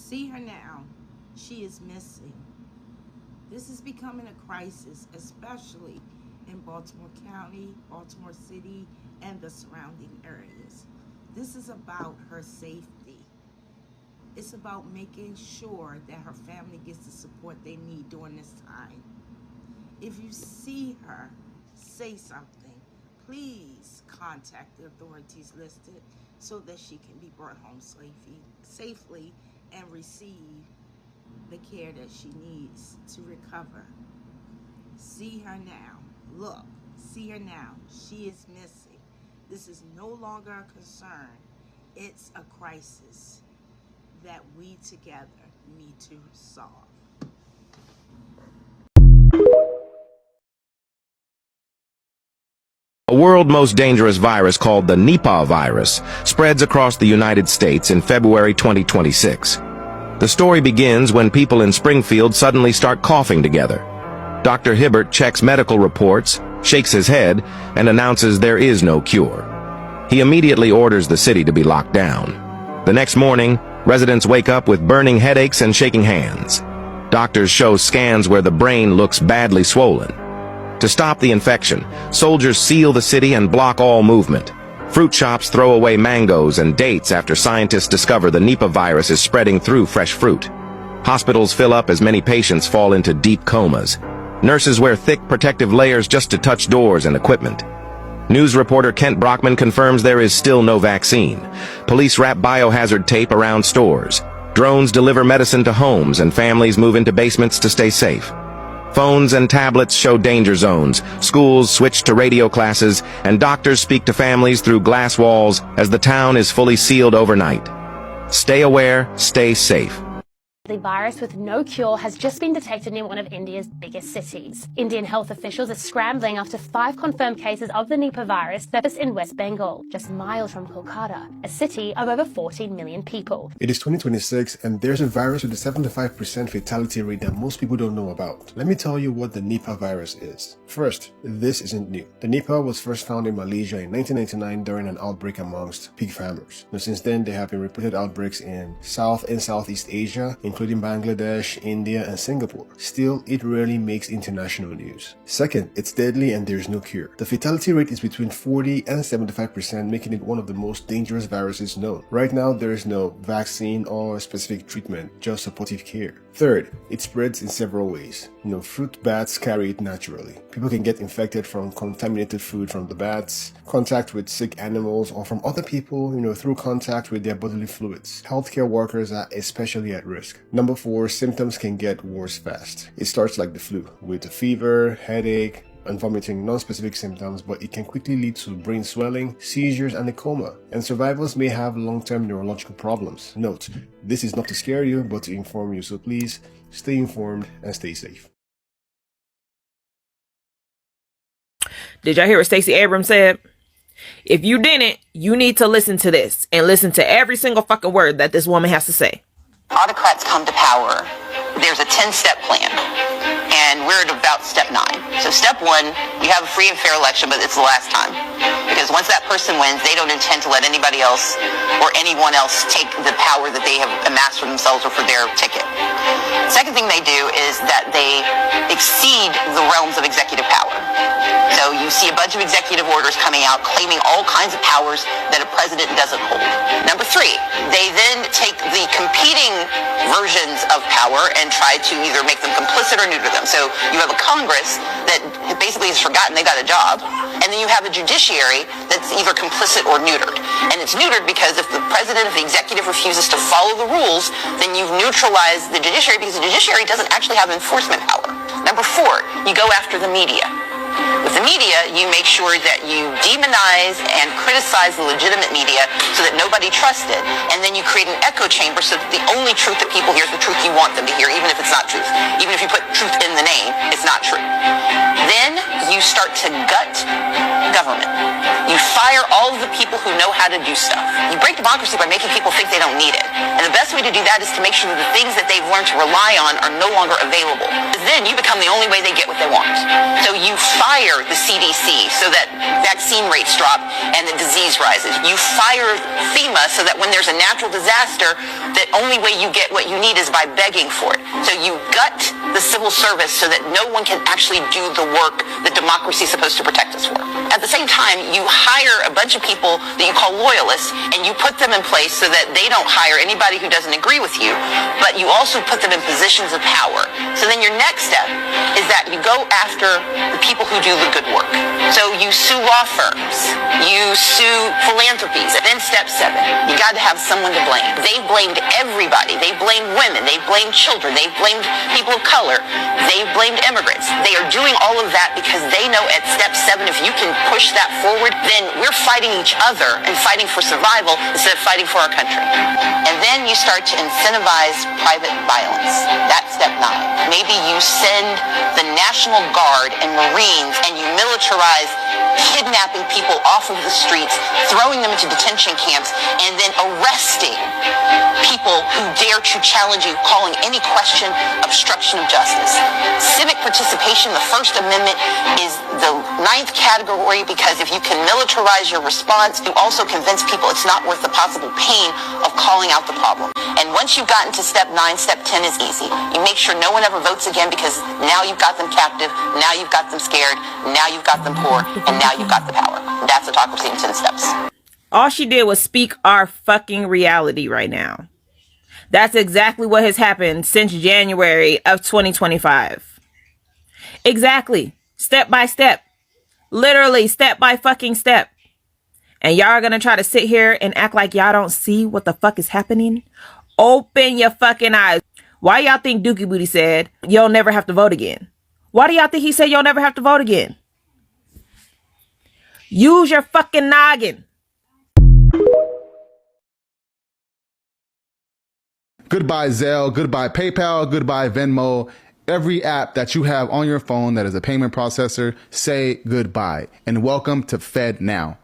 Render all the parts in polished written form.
See her now. She is missing. This is becoming a crisis, especially in Baltimore County, Baltimore City, and the surrounding areas. This is about her safety. It's about making sure that her family gets the support they need during this time. If you see her, say something. Please contact the authorities listed so that she can be brought home safely and receive the care that she needs to recover. See her now. Look, see her now. She is missing. This is no longer a concern. It's a crisis that we together need to solve. A world most dangerous virus called the Nipah virus spreads across the United States in February 2026. The story begins when people in Springfield suddenly start coughing together. Dr. Hibbert checks medical reports, shakes his head, and announces there is no cure. He immediately orders the city to be locked down. The next morning, residents wake up with burning headaches and shaking hands. Doctors show scans where the brain looks badly swollen. To stop the infection, soldiers seal the city and block all movement. Fruit shops throw away mangoes and dates after scientists discover the Nipah virus is spreading through fresh fruit. Hospitals fill up as many patients fall into deep comas. Nurses wear thick protective layers just to touch doors and equipment. News reporter Kent Brockman confirms there is still no vaccine. Police wrap biohazard tape around stores. Drones deliver medicine to homes and families move into basements to stay safe. Phones and tablets show danger zones, schools switch to radio classes, and doctors speak to families through glass walls as the town is fully sealed overnight. Stay aware, stay safe. The virus with no cure has just been detected in one of India's biggest cities. Indian health officials are scrambling after 5 confirmed cases of the Nipah virus surfaced in West Bengal, just miles from Kolkata, a city of over 14 million people. It is 2026 and there's a virus with a 75% fatality rate that most people don't know about. Let me tell you what the Nipah virus is. First, this isn't new. The Nipah was first found in Malaysia in 1999 during an outbreak amongst pig farmers. Now, since then, there have been reported outbreaks in South and Southeast Asia, including Bangladesh, India, and Singapore. Still, it rarely makes international news. Second, it's deadly and there is no cure. The fatality rate is between 40 and 75%, making it one of the most dangerous viruses known. Right now, there is no vaccine or specific treatment, just supportive care. Third, it spreads in several ways. Fruit bats carry it naturally. People can get infected from contaminated food from the bats, contact with sick animals, or from other people, through contact with their bodily fluids. Healthcare workers are especially at risk. Number 4, symptoms can get worse fast. It starts like the flu, with a fever, headache, and vomiting, non-specific symptoms, but it can quickly lead to brain swelling, seizures, and a coma. And survivors may have long-term neurological problems. Note, this is not to scare you, but to inform you, so please stay informed and stay safe. Did y'all hear what Stacey Abrams said? If you didn't, you need to listen to this and listen to every single fucking word that this woman has to say. Autocrats come to power. There's a 10-step plan. And we're at about step 9. So step 1, you have a free and fair election, but it's the last time. Because once that person wins, they don't intend to let anybody else or anyone else take the power that they have amassed for themselves or for their ticket. Second thing they do is that they exceed the realms of executive power. So you see a bunch of executive orders coming out claiming all kinds of powers that a president doesn't hold. Number 3, they then take the competing versions of power and try to either make them complicit or neuter them. So you have a Congress that basically has forgotten they got a job, and then you have a judiciary that's either complicit or neutered. And it's neutered because if the president, if the executive refuses to follow the rules, then you've neutralized the judiciary because the judiciary doesn't actually have enforcement power. Number 4, you go after the media. With the media, you make sure that you demonize and criticize the legitimate media so that nobody trusts it. And then you create an echo chamber so that the only truth that people hear is the truth you want them to hear, even if it's not truth. Even if you put truth in the name, it's not true. Then you start to gut government. You fire all of the people who know how to do stuff. You break democracy by making people think they don't need it. And the best way to do that is to make sure that the things that they've learned to rely on are no longer available. Because then you become the only way they get what they want. So you fire the CDC so that vaccine rates drop and the disease rises. You fire FEMA so that when there's a natural disaster, the only way you get what you need is by begging for it. So you gut the civil service so that no one can actually do the work that democracy is supposed to protect us for. At the same time, you hire a bunch of people that you call loyalists, and you put them in place so that they don't hire anybody who doesn't agree with you, but you also put them in positions of power. So then your next step is that you go after the people who do the good work. So you sue law firms, you sue philanthropies. Then step 7, you got to have someone to blame. They blamed everybody. They blamed women. They blamed children. They blamed people of color. They blamed immigrants. They are doing all of that because they know at step 7, if you can push that forward, then we're fighting each other and fighting for survival instead of fighting for our country. And then you start to incentivize private violence. That's step 9. Maybe you send the National Guard and Marines and you militarize kidnapping people off of the streets, throwing them into detention camps, and then arresting people who dare to challenge you, calling any question obstruction of justice. Civic participation, the First Amendment, is the 9th category because if you can militarize your response, you also convince people it's not worth the possible pain of calling out the problem. And once you've gotten to step 9, step 10 is easy. You make sure no one ever votes again because now you've got them captive, now you've got them scared, now you've got them poor, and now you've got the power. That's autocracy in 10 steps. All she did was speak our fucking reality right now. That's exactly what has happened since January of 2025. Exactly. Step by step. Literally step by fucking step. And y'all are gonna try to sit here and act like y'all don't see what the fuck is happening? Open your fucking eyes. Why y'all think Dookie Booty said you'll never have to vote again? Why do y'all think he said you'll never have to vote again? Use your fucking noggin. Goodbye Zelle, goodbye PayPal, goodbye Venmo. Every app that you have on your phone that is a payment processor, say goodbye. And welcome to FedNow.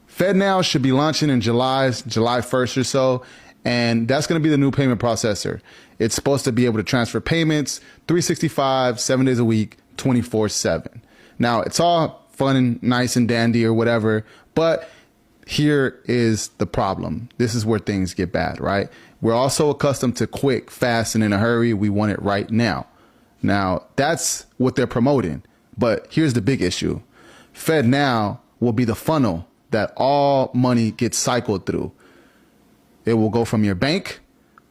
FedNow should be launching in July 1st or so. And that's going to be the new payment processor. It's supposed to be able to transfer payments 365, 7 days a week, 24/7. Now, it's all fun and nice and dandy or whatever, but here is the problem. This is where things get bad, right? We're also accustomed to quick, fast, and in a hurry. We want it right now. Now, that's what they're promoting. But here's the big issue. FedNow will be the funnel that all money gets cycled through. It will go from your bank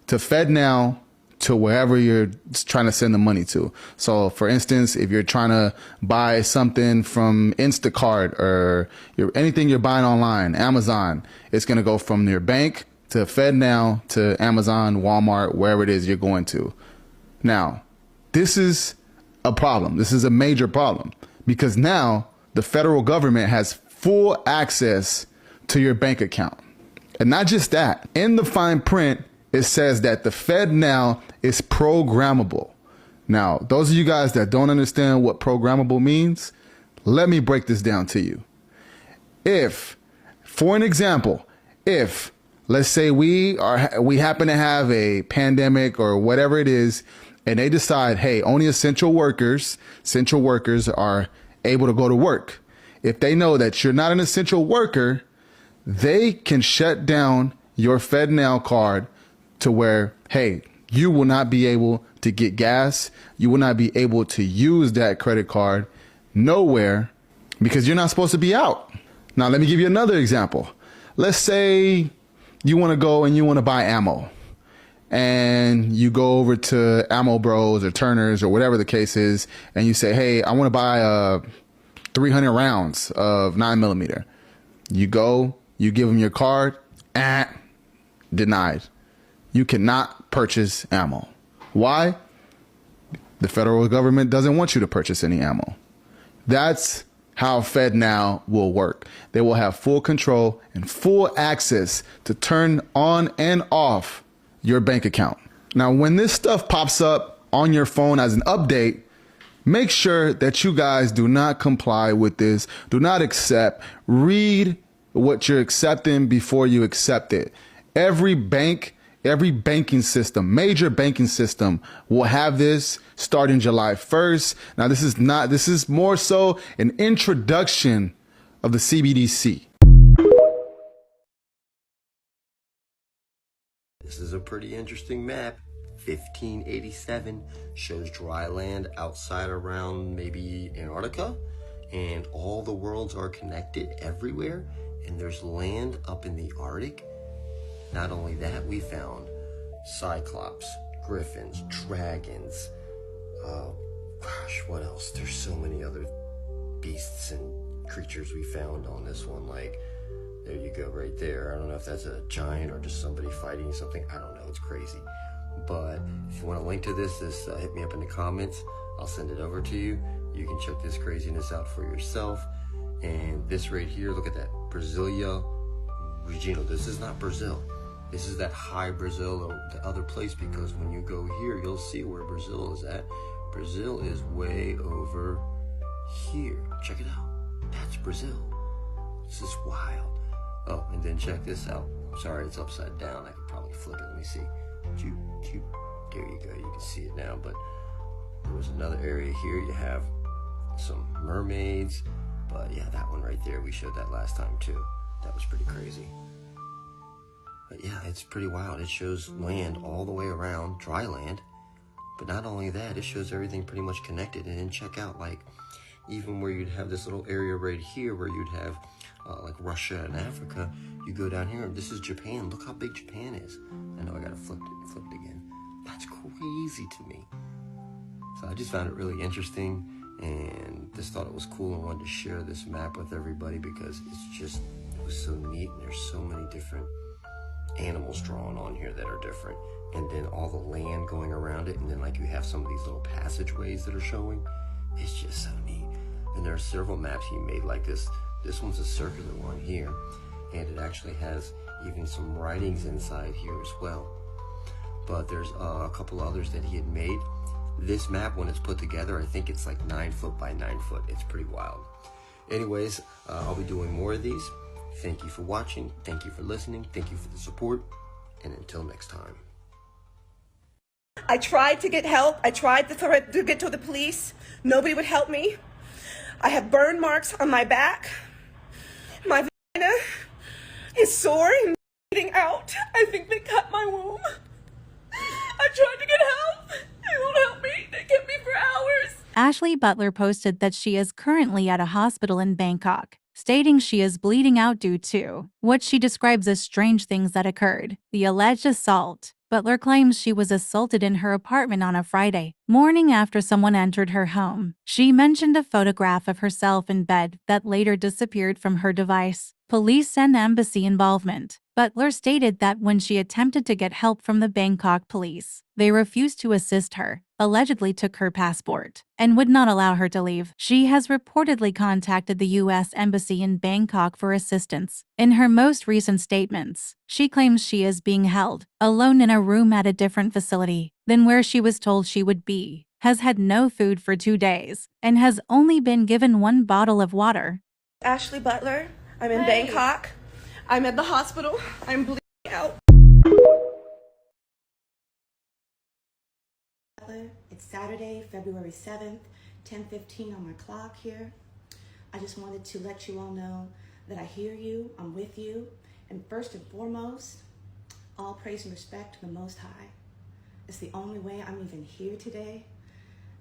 to FedNow to wherever you're trying to send the money to. So for instance, if you're trying to buy something from Instacart or anything you're buying online, Amazon, it's going to go from your bank to FedNow to Amazon, Walmart, wherever it is you're going to. Now, this is a problem. This is a major problem because now the federal government has full access to your bank account. And not just that, in the fine print, it says that the FedNow is programmable. Now, those of you guys that don't understand what programmable means, let me break this down to you. If, for an example, if let's say we happen to have a pandemic or whatever it is, and they decide, hey, only essential workers are able to go to work. If they know that you're not an essential worker, they can shut down your FedNow card to where, hey, you will not be able to get gas. You will not be able to use that credit card nowhere because you're not supposed to be out. Now, let me give you another example. Let's say you want to go and you want to buy ammo and you go over to Ammo Bros or Turner's or whatever the case is. And you say, hey, I want to buy 300 rounds of 9mm. You go, you give them your card, denied. You cannot purchase ammo. Why? The federal government doesn't want you to purchase any ammo. That's how FedNow will work. They will have full control and full access to turn on and off your bank account. Now, when this stuff pops up on your phone as an update, make sure that you guys do not comply with this. Do not accept. Read what you're accepting before you accept it. Every bank Every banking system, major banking system, will have this starting July 1st. Now, this is more so an introduction of the CBDC. This is a pretty interesting map. 1587 shows dry land outside around maybe Antarctica, and all the worlds are connected everywhere, and there's land up in the Arctic. Not only that, we found cyclops, griffins, dragons, what else? There's so many other beasts and creatures we found on this one. Like, there you go right there. I don't know if that's a giant or just somebody fighting something. I don't know. It's crazy. But if you want a link to this, hit me up in the comments. I'll send it over to you. You can check this craziness out for yourself. And this right here, look at that. Brasilia Regina. This is not Brazil. This is that high Brazil or the other place, because when you go here, you'll see where Brazil is at. Brazil is way over here. Check it out. That's Brazil. This is wild. Oh, and then check this out. Sorry, it's upside down. I could probably flip it. Let me see. There you go. You can see it now. But there was another area here. You have some mermaids. But yeah, that one right there, we showed that last time too. That was pretty crazy. But yeah, it's pretty wild. It shows land all the way around, dry land. But not only that, it shows everything pretty much connected. And then check out, like, even where you'd have this little area right here where you'd have like Russia and Africa, you go down here, and this is Japan. Look how big Japan is. I know I gotta flip it again. That's crazy to me. So I just found it really interesting, and just thought it was cool and wanted to share this map with everybody because it was so neat, and there's so many different animals drawn on here that are different, and then all the land going around it, and then like you have some of these little passageways that are showing. It's just so neat. And there are several maps he made like this. This one's a circular one here, and it actually has even some writings inside here as well. But there's a couple others that he had made. This map, when it's put together, I think it's like 9 foot by 9 foot. It's pretty wild. Anyways, I'll be doing more of these. Thank you for watching. Thank you for listening. Thank you for the support. And until next time. I tried to get help. I tried to get to the police. Nobody would help me. I have burn marks on my back. My vagina is sore and bleeding out. I think they cut my womb. I tried to get help. They won't help me. They kept me for hours. Ashley Butler posted that she is currently at a hospital in Bangkok, stating she is bleeding out due to what she describes as strange things that occurred. The alleged assault. Butler claims she was assaulted in her apartment on a Friday morning after someone entered her home. She mentioned a photograph of herself in bed that later disappeared from her device. Police and embassy involvement. Butler stated that when she attempted to get help from the Bangkok police, they refused to assist her, allegedly took her passport, and would not allow her to leave. She has reportedly contacted the U.S. Embassy in Bangkok for assistance. In her most recent statements, she claims she is being held alone in a room at a different facility than where she was told she would be, has had no food for 2 days, and has only been given 1 bottle of water. Ashley Butler. I'm in Bangkok. I'm at the hospital. I'm bleeding out. It's Saturday, February 7th, 10:15 on my clock here. I just wanted to let you all know that I hear you, I'm with you, and first and foremost, all praise and respect to the Most High. It's the only way I'm even here today.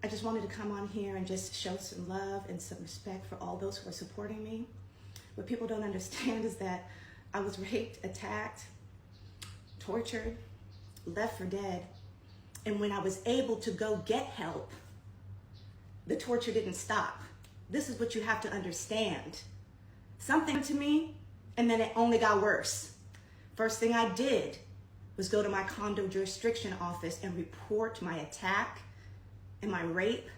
I just wanted to come on here and just show some love and some respect for all those who are supporting me. What people don't understand is that I was raped, attacked, tortured, left for dead. And when I was able to go get help, the torture didn't stop. This is what you have to understand. Something to me, and then it only got worse. First thing I did was go to my condo jurisdiction office and report my attack and my rape.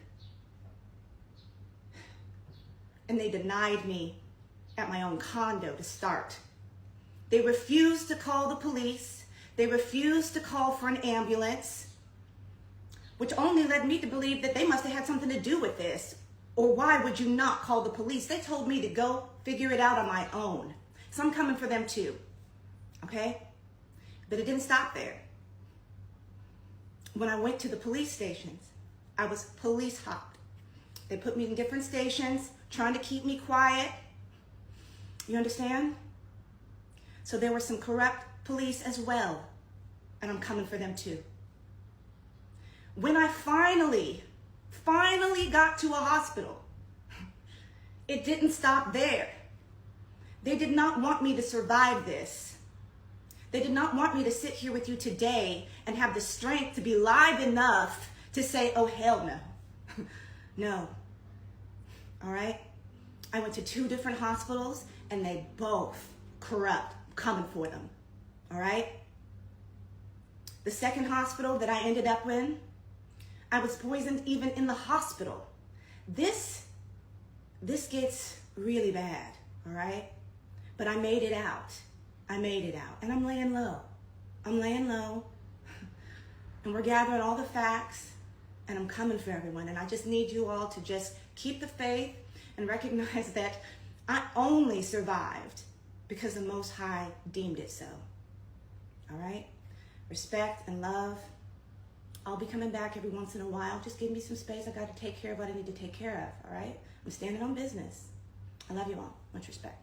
And they denied me at my own condo to start. They refused to call the police. They refused to call for an ambulance, which only led me to believe that they must have had something to do with this. Or why would you not call the police? They told me to go figure it out on my own. So I'm coming for them too, okay? But it didn't stop there. when I went to the police stations, I was police hopped. They put me in different stations, trying to keep me quiet. You understand? So there were some corrupt police as well, and I'm coming for them too. When I finally got to a hospital, it didn't stop there. They did not want me to survive this. They did not want me to sit here with you today and have the strength to be live enough to say, oh, hell no. No. All right? I went to 2 different hospitals, and they both corrupt, coming for them. All right? The second hospital that I ended up in, I was poisoned even in the hospital. This gets really bad, all right? But I made it out. I made it out, and I'm laying low. I'm laying low, and we're gathering all the facts, and I'm coming for everyone, and I just need you all to just keep the faith and recognize that I only survived because the Most High deemed it so, all right? Respect and love. I'll be coming back every once in a while. Just give me some space. I got to take care of what I need to take care of, all right? I'm standing on business. I love you all. Much respect.